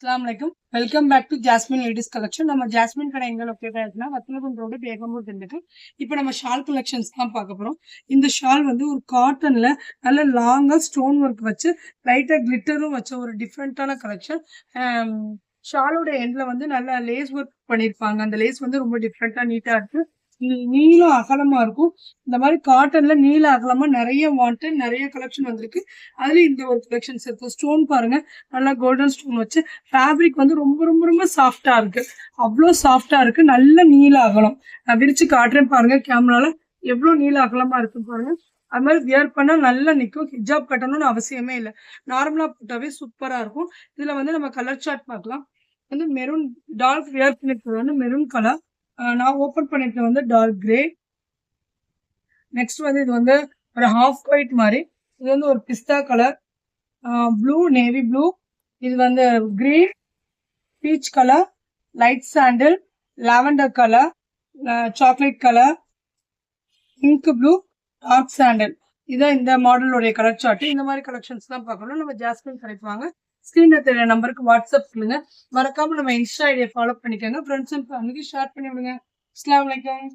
अस्सलाम वालेकुम welcome back to Jasmine ladies collection. நம்ம ஜாஸ்மின் கடை எங்க லொக்கேட் ஆயிருக்குன்னா வத்தலகுண்ட் ரோடு பேகம்பூர் இருக்கு. இப்போ நம்ம ஷால் கலெக்ஷன்ஸ் தான் பார்க்க போறோம். இந்த ஷால் வந்து ஒரு காட்டன்ல நல்ல லாங்கா ஸ்டோன் ஒர்க் வச்சு லைட்டா கிளிட்டரும் வச்ச ஒரு டிஃப்ரெண்டான கலெக்ஷன். ஷாலோட எண்ட்ல வந்து நல்ல லேஸ் ஒர்க் பண்ணிருப்பாங்க. அந்த லேஸ் வந்து ரொம்ப டிஃப்ரெண்டா நீட்டா இருக்கு. நீளம் அகலமா இருக்கும். இந்த மாதிரி காட்டன்ல நீள அகலமா நிறைய வாண்டட் நிறைய கலெக்ஷன் வந்திருக்கு. அதுல இந்த ஒரு கலெக்ஷன்ஸ் இருக்கு. ஸ்டோன் பாருங்க, நல்லா கோல்டன் ஸ்டோன் வச்சு ஃபேப்ரிக் வந்து ரொம்ப ரொம்ப ரொம்ப சாஃப்டா இருக்கு. அவ்வளோ சாஃப்டா இருக்கு. நல்ல நீள அகலம். நான் விரிச்சு காட்டுறேன் பாருங்க கேமரால. எவ்வளவு நீள அகலமா இருக்கு பாருங்க. அது மாதிரி வியர் பண்ணா நல்லா நிற்கும். ஹிஜாப் கட்டணும்னு அவசியமே இல்லை. நார்மலா போட்டாவே சூப்பரா இருக்கும். இதுல வந்து நம்ம கலர் சார்ட் பார்க்கலாம். வந்து மெரூன் டார்க் வியர் பண்ணிருக்கிறது வந்து மெரூன் கலர். நான் ஓப்பன் பண்ணிட்டு வந்து டார்க் கிரே. நெக்ஸ்ட் வந்து இது வந்து ஒரு ஹாஃப் ஒயிட் மாதிரி. இது வந்து ஒரு pista colour, blue, navy blue. இது வந்து green, peach colour, light sandal, lavender colour, chocolate colour, pink blue, dark sandal. இதான் இந்த மாடலோடைய கலர் சார்ட். இந்த மாதிரி கலெக்ஷன்ஸ் தான் பார்க்கணும். நம்ம ஜாஸ்மின் கிடைப்பாங்க. ஸ்கிரீன்ல தெரிய நம்பருக்கு வாட்ஸ்அப் பண்ணுங்க. மறக்காம நம்ம இன்ஸ்டா ஐடியை ஃபாலோ பண்ணிக்கோங்க. ஃப்ரெண்ட்ஸ் அண்ட் ஃபேமிலிக்கு ஷேர் பண்ணி விடுங்க. அஸ்ஸலாமு அலைக்கும்.